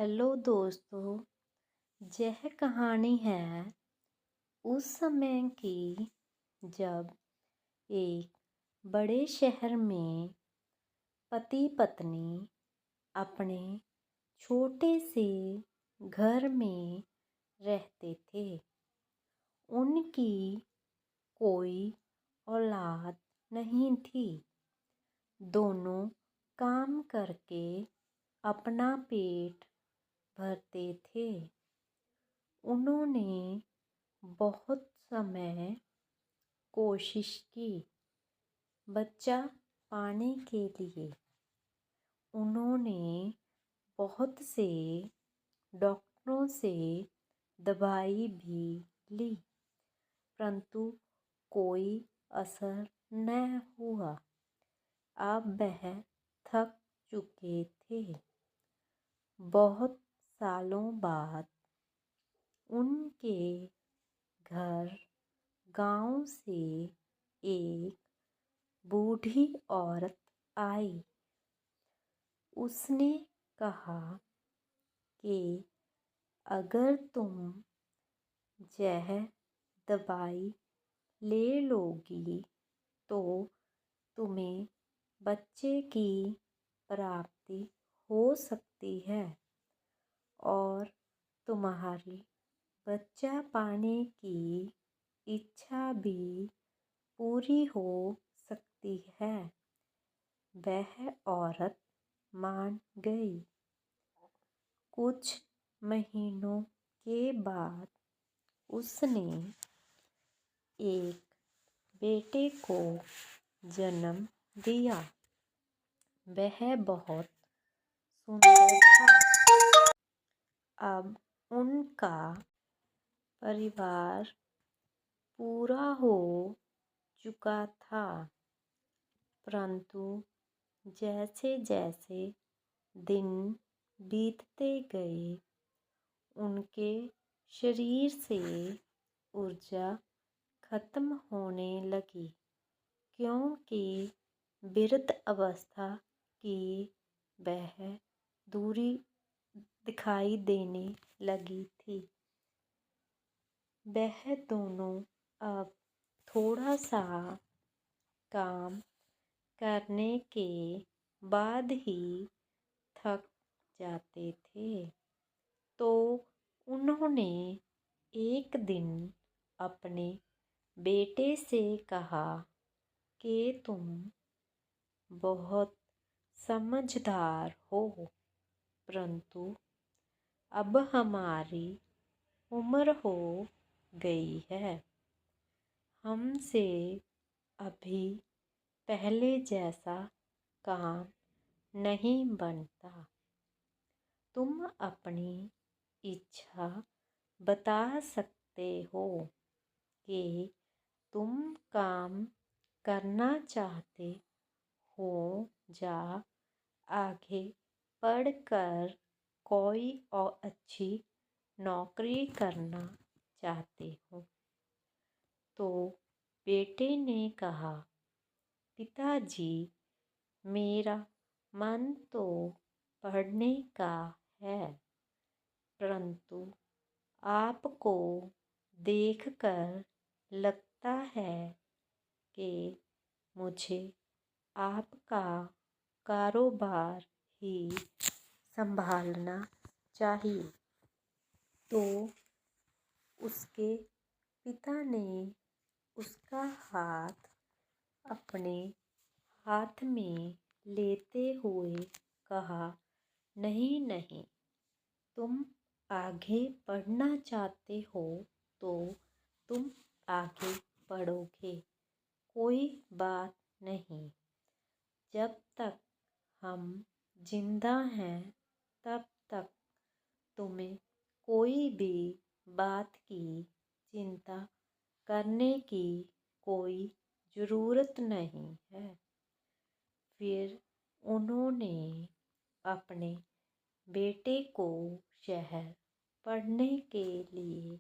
Hello दोस्तों। यह कहानी है उस समय की जब एक बड़े शहर में पति पत्नी अपने छोटे से घर में रहते थे। उनकी कोई औलाद नहीं थी। दोनों काम करके अपना पेट भरते थे। उन्होंने बहुत समय कोशिश की बच्चा पाने के लिए। उन्होंने बहुत से डॉक्टरों से दवाई भी ली, परंतु कोई असर न हुआ। अब वह थक चुके थे। बहुत सालों बाद उनके घर गांव से एक बूढ़ी औरत आई। उसने कहा कि अगर तुम यह दवाई ले लोगी तो तुम्हें बच्चे की प्राप्ति हो सकती है और तुम्हारी बच्चा पाने की इच्छा भी पूरी हो सकती है। वह औरत मान गई। कुछ महीनों के बाद उसने एक बेटे को जन्म दिया। वह बहुत सुंदर था। अब उनका परिवार पूरा हो चुका था, परंतु जैसे जैसे दिन बीतते गए उनके शरीर से ऊर्जा खत्म होने लगी, क्योंकि वृद्ध अवस्था की वह दूरी दिखाई देने लगी थी। वह दोनों अब थोड़ा सा काम करने के बाद ही थक जाते थे। तो उन्होंने एक दिन अपने बेटे से कहा कि तुम बहुत समझदार हो, परंतु अब हमारी उम्र हो गई है। हमसे अभी पहले जैसा काम नहीं बनता। तुम अपनी इच्छा बता सकते हो कि तुम काम करना चाहते हो या आगे पढ़कर कोई और अच्छी नौकरी करना चाहते हो। तो बेटे ने कहा, पिताजी, मेरा मन तो पढ़ने का है, परंतु आपको देखकर लगता है कि मुझे आपका कारोबार ही संभालना चाहिए। तो उसके पिता ने उसका हाथ अपने हाथ में लेते हुए कहा, नहीं नहीं, तुम आगे पढ़ना चाहते हो तो तुम आगे पढ़ोगे, कोई बात नहीं। जब तक हम जिंदा हैं तब तक तुम्हें कोई भी बात की चिंता करने की कोई ज़रूरत नहीं है। फिर उन्होंने अपने बेटे को शहर पढ़ने के लिए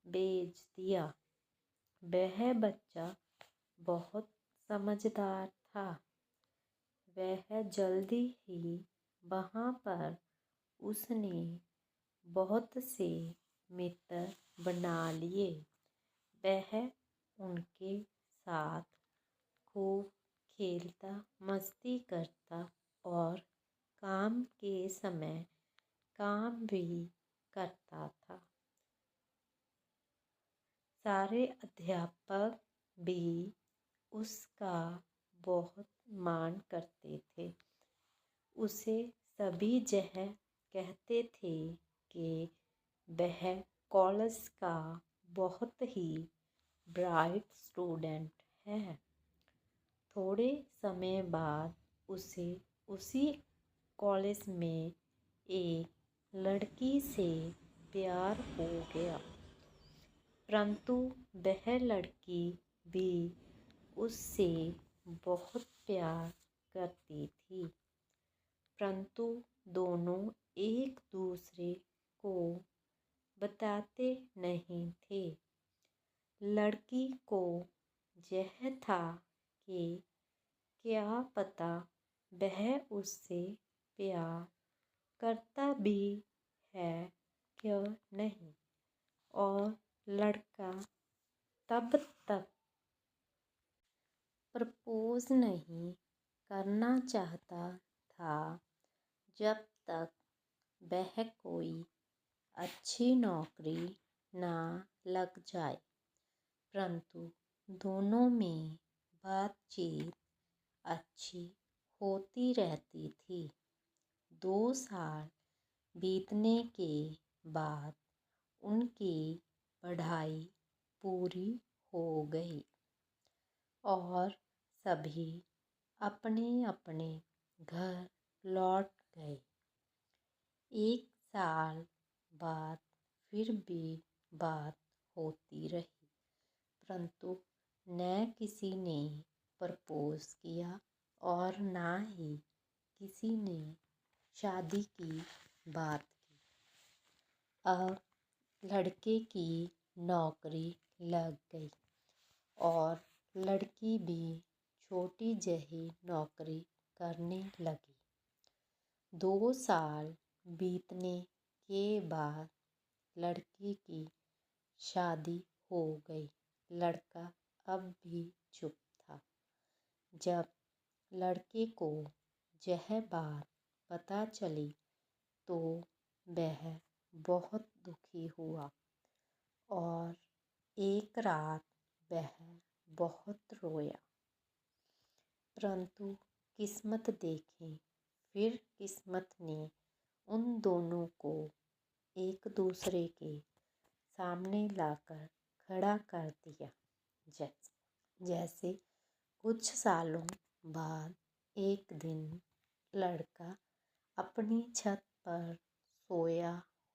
भेज दिया। वह बच्चा बहुत समझदार था। वह जल्दी ही वहाँ पर उसने बहुत से मित्र बना लिए। वह उनके साथ खूब खेलता, मस्ती करता और काम के समय काम भी करता था। सारे अध्यापक भी उसका बहुत मान करते थे। उसे सभी यह कहते थे कि वह कॉलेज का बहुत ही ब्राइट स्टूडेंट है। थोड़े समय बाद उसे उसी कॉलेज में एक लड़की से प्यार हो गया, परंतु वह लड़की भी उससे बहुत प्यार करती थी, परंतु दोनों एक दूसरे को बताते नहीं थे। लड़की को यह था कि क्या पता वह उससे प्यार करता भी है क्या नहीं, और लड़का तब तक प्रपोज नहीं करना चाहता था जब तक वह कोई अच्छी नौकरी ना लग जाए। परंतु दोनों में बातचीत अच्छी होती रहती थी। 2 साल बीतने के बाद उनकी पढ़ाई पूरी हो गई और सभी अपने अपने घर लौट गए। 1 साल बाद फिर भी बात होती रही, परंतु न किसी ने प्रपोज किया और ना ही किसी ने शादी की बात की। अब लड़के की नौकरी लग गई और लड़की भी छोटी जही नौकरी करने लगी। 2 साल बीतने के बाद लड़की की शादी हो गई। लड़का अब भी चुप था। जब लड़के को यह बात पता चली तो वह बहुत दुखी हुआ और एक रात वह बहुत रोया। परंतु किस्मत देखें, फिर किस्मत ने उन दोनों को एक दूसरे के सामने लाकर खड़ा कर दिया। जैसे कुछ सालों बाद एक दिन लड़का अपनी छत पर सोया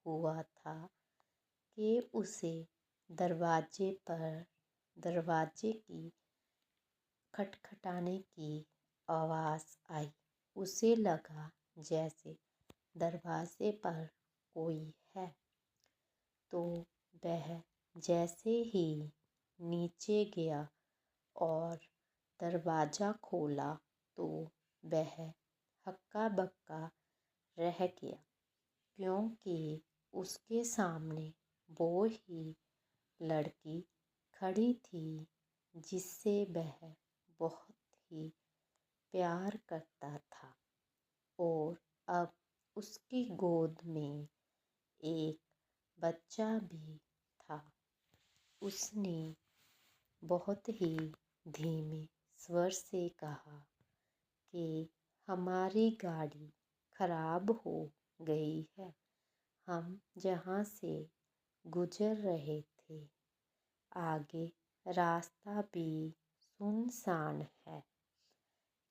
हुआ था कि उसे दरवाजे की खटखटाने की आवाज़ आई। उसे लगा जैसे दरवाजे पर कोई है, तो वह जैसे ही नीचे गया और दरवाज़ा खोला तो वह हक्का बक्का रह गया, क्योंकि उसके सामने वो ही लड़की खड़ी थी जिससे वह बहुत ही प्यार करता था। और अब उसकी गोद में एक बच्चा भी था। उसने बहुत ही धीमे स्वर से कहा कि हमारी गाड़ी खराब हो गई है। हम जहाँ से गुजर रहे थे, आगे रास्ता भी सुनसान है।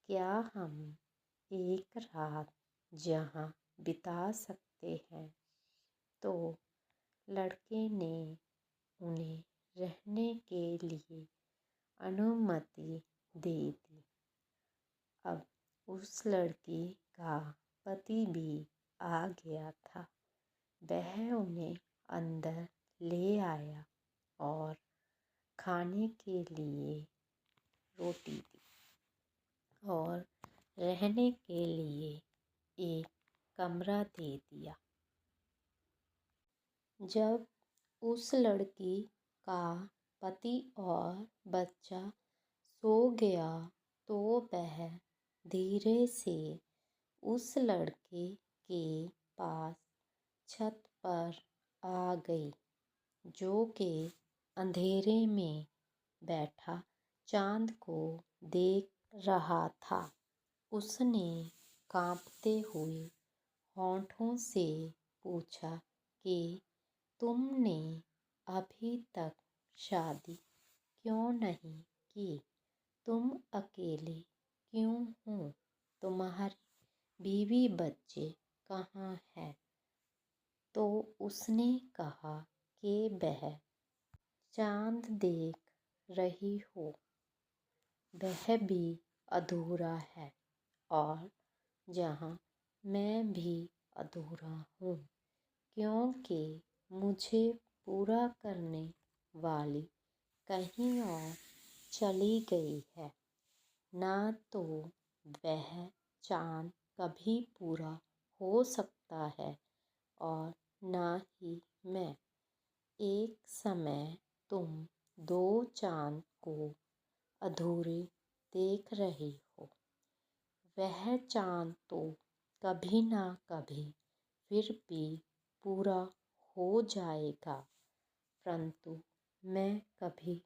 क्या हम एक रात जहाँ बिता सकते हैं? तो लड़के ने उन्हें रहने के लिए अनुमति दे दी। अब उस लड़की का पति भी आ गया था। वह उन्हें अंदर ले आया और खाने के लिए रोटी दी और रहने के लिए एक कमरा दे दिया। जब उस लड़की का पति और बच्चा सो गया तो वह धीरे से उस लड़के के पास छत पर आ गई, जो कि अंधेरे में बैठा चाँद को देख रहा था। उसने कांपते हुए होठों से पूछा कि तुमने अभी तक शादी क्यों नहीं की? तुम अकेले क्यों हो? तुम्हारी बीवी बच्चे कहाँ हैं? तो उसने कहा कि वह चाँद देख रही हो, वह भी अधूरा है और जहाँ मैं भी अधूरा हूँ, क्योंकि मुझे पूरा करने वाली कहीं और चली गई है। ना तो वह चाँद कभी पूरा हो सकता है और ना ही मैं। एक समय तुम दो चाँद को अधूरे देख रही हो। वह चाँद तो कभी ना कभी फिर भी पूरा हो जाएगा, परंतु मैं कभी